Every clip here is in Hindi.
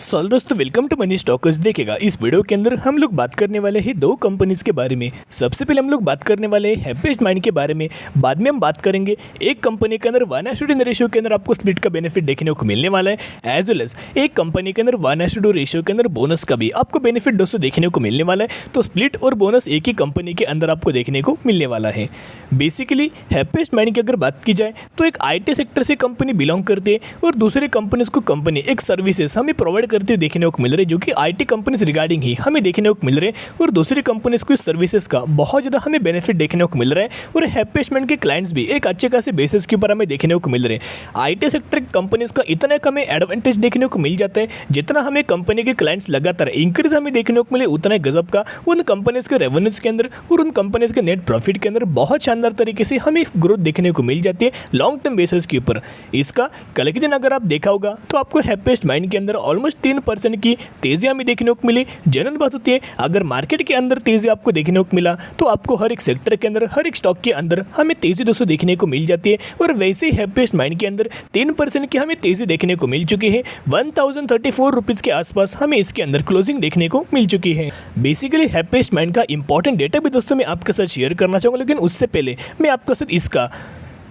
सॉल दोस्तों, वेलकम टू मनी स्टॉकर्स। देखिएगा इस वीडियो के अंदर हम लोग बात करने वाले हैं दो कंपनीज के बारे में। सबसे पहले हम लोग बात करने वाले हैं हैप्पीस्ट माइंड के बारे में। बाद में हम बात करेंगे एक कंपनी के अंदर 1:2 रेशियो के अंदर आपको स्प्लिट का बेनिफिट देखने को मिलने वाला है, एज वेल एज एक कंपनी के अंदर 1:2 रेशियो के अंदर बोनस का भी आपको बेनिफिट दोस्तों देखने को मिलने वाला है। तो स्प्लिट और बोनस एक ही कंपनी के अंदर आपको देखने को मिलने वाला है। बेसिकली हैप्पीस्ट माइंड की अगर बात की जाए तो एक IT सेक्टर से कंपनी बिलोंग करती है और दूसरे कंपनीज को कंपनी एक सर्विसेज हमें प्रोवाइड करते हुए देखने को मिल रहे हैं, जो कि IT कंपनीज रिगार्डिंग ही हमें देखने को मिल रहे हैं और दूसरी कंपनीज को इस सर्विसेज का बहुत ज़्यादा हमें बेनिफिट देखने को मिल रहा है। और हैप्पीस्ट माइंड के क्लाइंट्स भी एक अच्छे खासे बेसिस के ऊपर हमें देखने को मिल रहे हैं। IT सेक्टर कंपनीज का इतना हमें एडवांटेज देखने को मिल जाता है, जितना हमें कंपनी के क्लाइंट्स लगातार इंक्रीज हमें देखने को मिले उतना ही गजब का उन कंपनीज के रेवेन्यूज के अंदर और उन कंपनीज के नेट प्रॉफिट के अंदर बहुत शानदार तरीके से हमें ग्रोथ देखने को मिल जाती है लॉन्ग टर्म बेसिस के ऊपर। इसका कल के दिन अगर आप देखा होगा तो आपको हैप्पीस्ट माइंड के अंदर ऑलमोस्ट 3% की तेजी हमें देखने को मिली। जनरल बात होती है, अगर मार्केट के अंदर तेजी आपको देखने को मिला तो आपको हर एक सेक्टर के अंदर हर एक स्टॉक के अंदर हमें तेजी दोस्तों देखने को मिल जाती है। और वैसे ही हैप्पीस्ट माइंड के अंदर 3% की हमें तेजी देखने को मिल चुकी है। 1034 रुपीज़ के आसपास हमें इसके अंदर क्लोजिंग देखने को मिल चुकी है। बेसिकली हैप्पीस्ट माइंड का इंपॉर्टेंट डेटा भी दोस्तों मैं आपके साथ शेयर करना चाहूँगा, लेकिन उससे पहले मैं आपके साथ इसका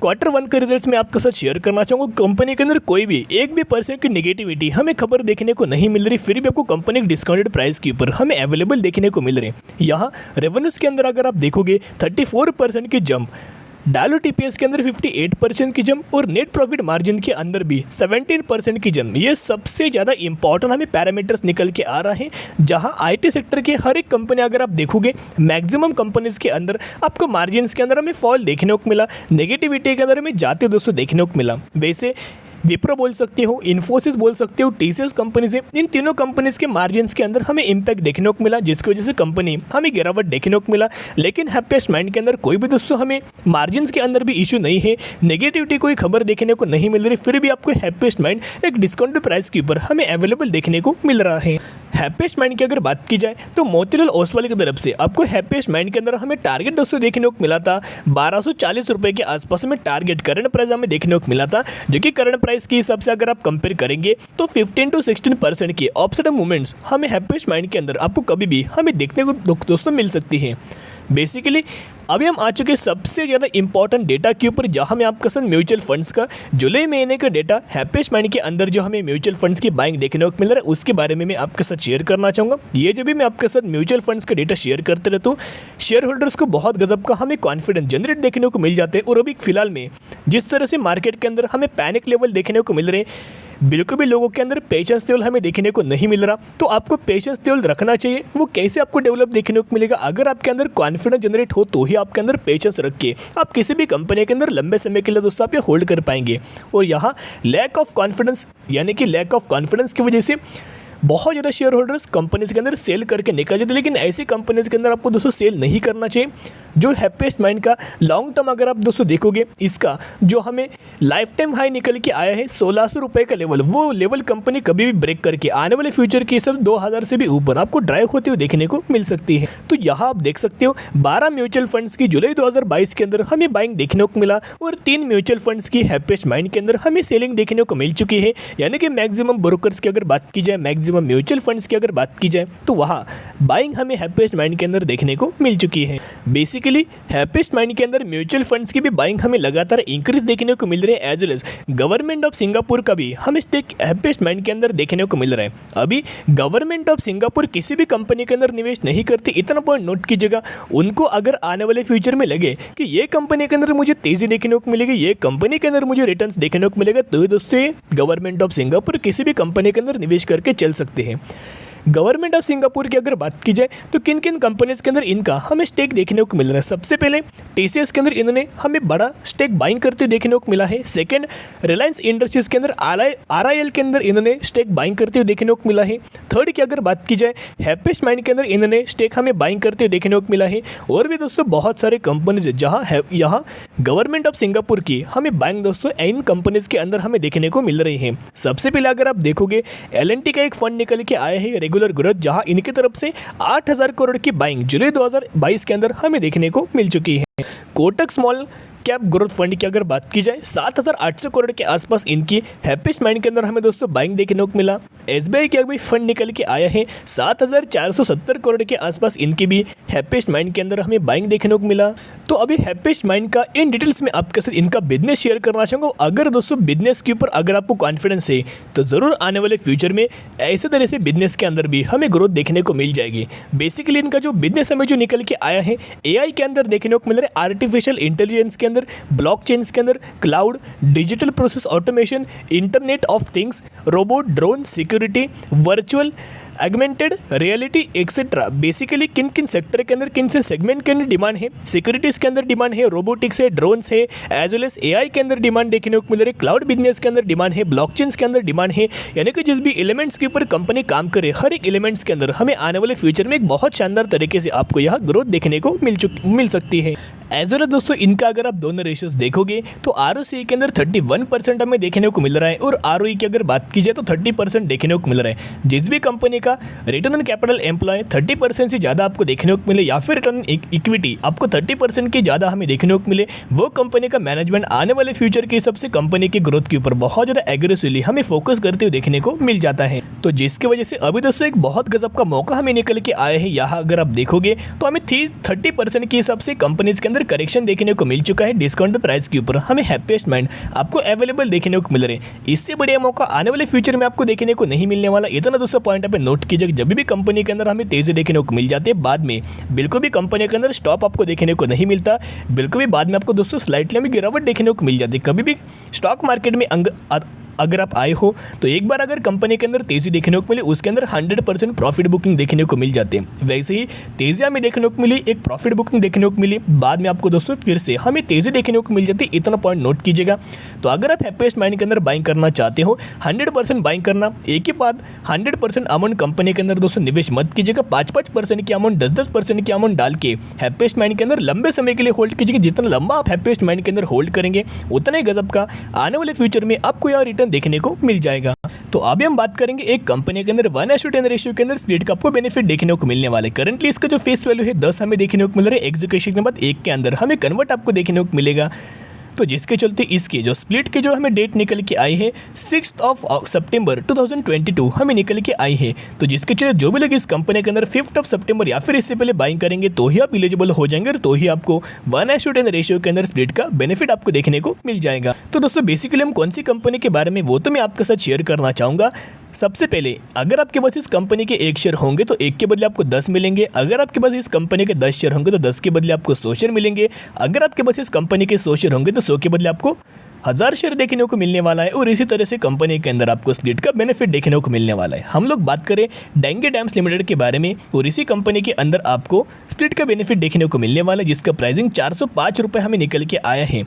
Q1 के रिजल्ट्स में आपके साथ शेयर करना चाहूँगा। कंपनी के अंदर कोई भी 1% की नेगेटिविटी हमें खबर देखने को नहीं मिल रही, फिर भी आपको कंपनी के डिस्काउंटेड प्राइस के ऊपर हमें अवेलेबल देखने को मिल रहे हैं। यहाँ रेवेन्यूज़ के अंदर अगर आप देखोगे 34% की जंप, डायलूट EPS के अंदर 58% की जंप और नेट प्रॉफिट मार्जिन के अंदर भी 17% की जंप। ये सबसे ज़्यादा इंपॉर्टेंट हमें पैरामीटर्स निकल के आ रहे हैं, जहां IT सेक्टर के हर एक कंपनी अगर आप देखोगे मैक्सिमम कंपनीज के अंदर आपको मार्जिन्स के अंदर हमें फॉल देखने को मिला, नेगेटिविटी के अंदर हमें जाते दोस्तों देखने को मिला। वैसे विप्रो बोल सकते हो, इन्फोसिस बोल सकते हो, TCS कंपनी से इन तीनों कंपनीज के मार्जिन्स के अंदर हमें इंपैक्ट देखने को मिला, जिसकी वजह से कंपनी हमें गिरावट देखने को मिला। लेकिन हैप्पीस्ट माइंड के अंदर कोई भी दोस्तों हमें मार्जिन्स के अंदर भी इशू नहीं है, नेगेटिविटी कोई खबर देखने को नहीं मिल रही, फिर भी आपको हैप्पीस्ट माइंड एक डिस्काउंटेड प्राइस के ऊपर हमें अवेलेबल देखने को मिल रहा है। हैप्पीस्ट माइंड की अगर बात की जाए तो मोतीलाल ओसवाल की तरफ से आपको हैप्पीस्ट माइंड के अंदर हमें टारगेट दोस्तों देखने को मिला था 1240 रुपये के आसपास में टारगेट करंट प्राइस हमें देखने को मिला था, जो कि करंट प्राइस के हिसाब से अगर आप कंपेयर करेंगे तो 15 to 16% की अपसाइड मूवमेंट्स हमें हैप्पीस्ट माइंड के अंदर आपको कभी भी हमें देखने को दोस्तों मिल सकती है। बेसिकली अभी हम आ चुके सबसे ज़्यादा इंपॉर्टेंट डेटा के ऊपर, जहां में आपका सर म्यूचुअल फंड्स का जुलाई महीने का डेटा हैप्पीस्ट माइंड के अंदर जो हमें म्यूचुअल फंड्स की बाइंग देखने को मिल रहा है उसके बारे में मैं आपके साथ शेयर करना चाहूँगा। ये जब भी मैं आपके साथ म्यूचुअल फंड्स का डेटा शेयर करते रहता हूँ, शेयर होल्डर्स को बहुत गजब का हमें कॉन्फिडेंस जनरेट देखने को मिल जाते हैं। और अभी फिलहाल में जिस तरह से मार्केट के अंदर हमें पैनिक लेवल देखने को मिल रहे हैं, बिल्कुल भी लोगों के अंदर पेशेंस लेवल हमें देखने को नहीं मिल रहा। तो आपको पेशेंस लेवल रखना चाहिए। वो कैसे आपको डेवलप देखने को मिलेगा? अगर आपके अंदर कॉन्फिडेंस जनरेट हो तो ही आपके अंदर पेशेंस रख के आप किसी भी कंपनी के अंदर लंबे समय के लिए दोस्तों आप ये होल्ड कर पाएंगे। और यहाँ लैक ऑफ कॉन्फिडेंस यानी कि लैक ऑफ कॉन्फिडेंस की वजह से बहुत ज़्यादा शेयर होल्डर्स कंपनीज के अंदर सेल करके निकल जाते हैं। लेकिन ऐसी कंपनीज के अंदर आपको दोस्तों सेल नहीं करना चाहिए। जो हैप्पीस्ट माइंड का लॉन्ग टर्म अगर आप दोस्तों देखोगे, इसका जो हमें लाइफ टाइम हाई निकल के आया है 1600 रुपये का लेवल, वो लेवल कंपनी कभी भी ब्रेक करके आने वाले फ्यूचर के सब 2000 से भी ऊपर आपको ड्राइव होते हुए देखने को मिल सकती है। तो यहाँ आप देख सकते हो 12 म्यूचुअल फंड्स की जुलाई 2022 के अंदर हमें बाइंग देखने को मिला और 3 म्यूचुअल फंड्स की हैप्पीस्ट माइंड के अंदर हमें सेलिंग देखने को मिल चुकी है। यानी कि मैक्सिमम ब्रोकर्स की अगर बात की जाए, मैक्सिमम म्यूचुअल फंड्स की अगर बात की जाए, तो वहाँ बाइंग हमें हैप्पीस्ट माइंड के अंदर देखने को मिल चुकी है। बेसिकली हैप्पीस्ट माइंड के अंदर म्यूचुअल फंड्स की भी बाइंग हमें लगातार इंक्रीज देखने को मिल रही है, as well as government of Singapore का भी हमें स्टेक हैप्पीस्ट माइंड के अंदर देखने को मिल रहा है। अभी गवर्नमेंट ऑफ सिंगापुर किसी भी कंपनी के अंदर निवेश नहीं करती, इतना पॉइंट नोट कीजिएगा। उनको अगर आने वाले फ्यूचर में लगे कि ये कंपनी के अंदर मुझे तेजी देखने को मिलेगी, ये कंपनी के अंदर मुझे रिटर्न्स देखने को मिलेगा, तो दोस्तों गवर्नमेंट ऑफ सिंगापुर किसी भी कंपनी के अंदर निवेश करके चल सकते हैं। गवर्नमेंट ऑफ सिंगापुर की अगर बात की जाए तो किन किन कंपनीज के अंदर इनका हमें स्टेक देखने को मिल रहा है। सबसे पहले TCS के अंदर इन्होंने हमें बड़ा स्टेक बाइंग करते देखने को मिला है। सेकंड, रिलायंस इंडस्ट्रीज के अंदर RIL के अंदर इन्होंने स्टेक बाइंग करते हुए देखने को मिला है। थर्ड की अगर बात की जाए हैप्पीस्ट माइंड के अंदर इन्होंने स्टेक हमें बाइंग करते हुए देखने को मिला है। और भी दोस्तों बहुत सारे कंपनीज है जहाँ यहाँ गवर्नमेंट ऑफ सिंगापुर की हमें बाइंग दोस्तों इन कंपनीज के अंदर हमें देखने को मिल रही है। सबसे पहले अगर आप देखोगे L&T का एक फंड निकल के आया है रेगुलर ग्रोथ, जहां इनकी तरफ से 8000 करोड़ की बाइंग जुलाई 2022 के अंदर हमें देखने को मिल चुकी है। Kotak small cap growth fund की अगर बात की जाए 7,800 करोड़ के आसपास इनकी हैप्पीस्ट माइंड के अंदर हमें दोस्तों बाइंग देखने को मिला। एसबीआई की अभी फंड निकल के आया है 7,470 करोड़ के आसपास इनकी भी हैप्पीस्ट माइंड के अंदर हमें बाइंग देखने को मिला। तो अभी हैप्पीस्ट माइंड का इन डिटेल्स में आपके साथ इनका बिजनेस शेयर करना चाहूँगा। अगर दोस्तों बिजनेस के ऊपर अगर आपको कॉन्फिडेंस है तो ज़रूर आने वाले फ्यूचर में ऐसे तरह से बिजनेस के अंदर भी हमें ग्रोथ देखने को मिल जाएगी। बेसिकली इनका जो बिजनेस हमें जो निकल के आया है एआई के अंदर देखने को मिल रहा है, आर्टिफिशियल इंटेलिजेंस के अंदर, ब्लॉकचेन के अंदर, cloud, digital process automation, internet of things, robot, drone, security, virtual augmented reality etcetera. Basically किन किन सेक्टर के अंदर, किन से सेगमेंट के अंदर डिमांड है, सिक्योरिटीज़ के अंदर डिमांड है, रोबोटिक्स है, ड्रोन्स है, एज वेल एज एआई के अंदर डिमांड देखने को मिल रही है, क्लाउड बिजनेस के अंदर डिमांड है, ब्लॉकचेन के अंदर डिमांड है। यानी कि जिस भी एलिमेंट्स के ऊपर कंपनी काम करे हर एक एलिमेंट्स के अंदर हमें आने वाले फ्यूचर में एक बहुत शानदार तरीके से आपको यह ग्रोथ देखने को मिल सकती है। एज वेल दोस्तों इनका अगर आप दोनों रेशियोज देखोगे तो आरओसी के अंदर 31% हमें देखने को मिल रहा है और आरओई की अगर बात की जाए तो 30% देखने को मिल रहा है। जिस भी कंपनी का रिटर्न ऑन कैपिटल एम्प्लॉय 30% से ज़्यादा आपको देखने को मिले या फिर रिटर्न इक्विटी आपको 30% की ज़्यादा हमें देखने को मिले, वो कंपनी का मैनेजमेंट आने वाले फ्यूचर के हिसाब से कंपनी की ग्रोथ के ऊपर बहुत ज़्यादा एग्रेसिवली हमें फोकस करते हुए देखने को मिल जाता है। तो जिसकी वजह से अभी दोस्तों एक बहुत गजब का मौका हमें निकल के आया है। यहाँ अगर आप देखोगे तो हमें 30% के हिसाब से कंपनीज के अंदर करेक्शन देखने को मिल चुका है डिस्काउंट प्राइस के ऊपर। हमें हैप्पीस्ट माइंड आपको अवेलेबल देखने को मिल रहे हैं। इससे बढ़िया मौका आने वाले फ्यूचर में आपको देखने को नहीं मिलने वाला। इतना दोस्तों पॉइंट पे नोट कीजिए, जब भी कंपनी के अंदर हमें तेजी देखने को मिल जाती है बाद में बिल्कुल भी कंपनी के अंदर स्टॉप आपको देखने को नहीं मिलता, बिल्कुल भी बाद में आपको दोस्तों स्लाइटली में गिरावट देखने को मिल जाती है। कभी भी स्टॉक मार्केट में अगर आप आए हो तो एक बार अगर कंपनी के अंदर तेजी देखने को मिले उसके अंदर 100% प्रॉफिट बुकिंग देखने को मिल जाते हैं। वैसे ही तेजी हमें देखने को मिली, एक प्रॉफिट बुकिंग देखने को मिली, बाद में आपको दोस्तों फिर से हमें तेजी देखने को मिल जाती है। इतना पॉइंट नोट कीजिएगा। तो अगर आप हैप्पीस्ट माइंड के अंदर बाइंग करना चाहते हो 100% बाइंग करना, एक ही बात 100% अमाउंट कंपनी के अंदर दोस्तों निवेश मत कीजिएगा। 5-5% की अमाउंट, 10-10% की अमाउंट डाल के हैप्पीस्ट माइंड के अंदर लंबे समय के लिए होल्ड कीजिएगा। जितना लंबा आप हैप्पीस्ट माइंड के अंदर होल्ड करेंगे उतना ही गजब का आने वाले फ्यूचर में आपको यह रिटर्न देखने को मिल जाएगा। तो अभी हम बात करेंगे एक कंपनी के अंदर 1:10 रेशियो के अंदर स्प्लिट का आपको बेनिफिट देखने को मिलने वाला है। करंटली इसका जो फेस वैल्यू है 10 हमें देखने को मिल रहा है। एग्जीक्यूशन के बाद 1 के अंदर हमें कन्वर्ट आपको देखने को मिलेगा। तो जिसके चलते इसकी जो स्प्लिट की जो हमें डेट निकल के आई है 6 सितंबर 2022 हमें निकल के आई है। तो जिसके चलते जो भी लोग इस कंपनी के अंदर 5 सितंबर या फिर इससे पहले बाइंग करेंगे तो ही आप एलिजिबल हो जाएंगे और तो ही आपको 1:10 रेशियो के अंदर स्प्लिट का बेनिफिट आपको देखने को मिल जाएगा। तो दोस्तों बेसिकली हम कौन सी कंपनी के बारे में वो तो मैं आपके साथ शेयर करना चाहूँगा। सबसे पहले अगर आपके पास इस कंपनी के 1 शेयर होंगे तो 1 के बदले आपको 10 मिलेंगे। अगर आपके पास इस कंपनी के 10 शेयर होंगे तो 10 के बदले आपको 100 शेयर मिलेंगे। अगर आपके पास इस कंपनी के 100 शेयर होंगे तो 100 के बदले आपको 1000 शेयर देखने को मिलने वाला है। और इसी तरह से कंपनी के अंदर आपको स्प्लिट का बेनिफिट देखने को मिलने वाला है। हम लोग बात करें डेंगे डैम्स लिमिटेड के बारे में और इसी कंपनी के अंदर आपको स्प्लिट का बेनिफिट देखने को मिलने वाला है, जिसका प्राइसिंग 405 रुपये हमें निकल के आया है।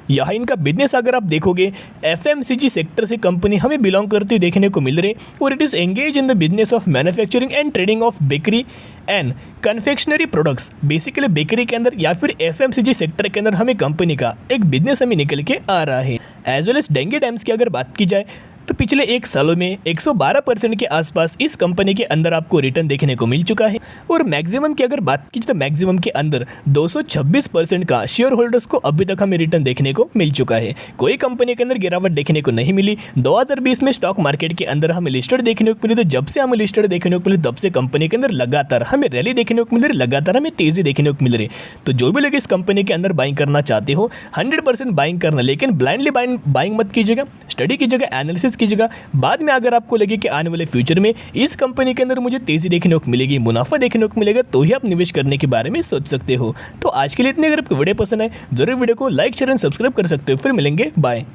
यहाँ इनका बिजनेस अगर आप देखोगे FMCG सेक्टर से कंपनी हमें बिलोंग करती देखने को मिल रही और it is engage in the business of manufacturing and trading of bakery and confectionery products. Basically bakery के अंदर या फिर FMCG सेक्टर के अंदर हमें कंपनी का एक बिजनेस हमें निकल के आ रहा है। एज वेल एज डेंगे डैम्स की अगर बात की जाए तो पिछले 1 सालों में 112% के आसपास इस कंपनी के अंदर आपको रिटर्न देखने को मिल चुका है। और मैक्सिमम की अगर बात की जाए तो मैक्सिमम के अंदर 226% का शेयर होल्डर्स को अभी तक हमें रिटर्न देखने को मिल चुका है। कोई कंपनी के अंदर गिरावट देखने को नहीं मिली। 2020 में स्टॉक मार्केट के अंदर हमें लिस्टेड देखने को मिली, तो जब से हमें लिस्टेड देखने को मिली तब से कंपनी के अंदर लगातार हमें रैली देखने को मिल रही, लगातार हमें तेजी देखने को मिल रही। तो जो भी लोग इस कंपनी के अंदर बाइंग करना चाहते हो 100% बाइंग करना, लेकिन ब्लाइंडली बाइंग मत कीजिएगा, स्टडी कीजिएगा, एनालिसिस कीजिएगा। बाद में अगर आपको लगे कि आने वाले फ्यूचर में इस कंपनी के अंदर मुझे तेजी देखने को मिलेगी, मुनाफा देखने को मिलेगा, तो ही आप निवेश करने के बारे में सोच सकते हो। तो आज के लिए इतने। अगर आपको वीडियो पसंद है जरूर वीडियो को लाइक शेयर एंड सब्सक्राइब कर सकते हो। फिर मिलेंगे, बाय।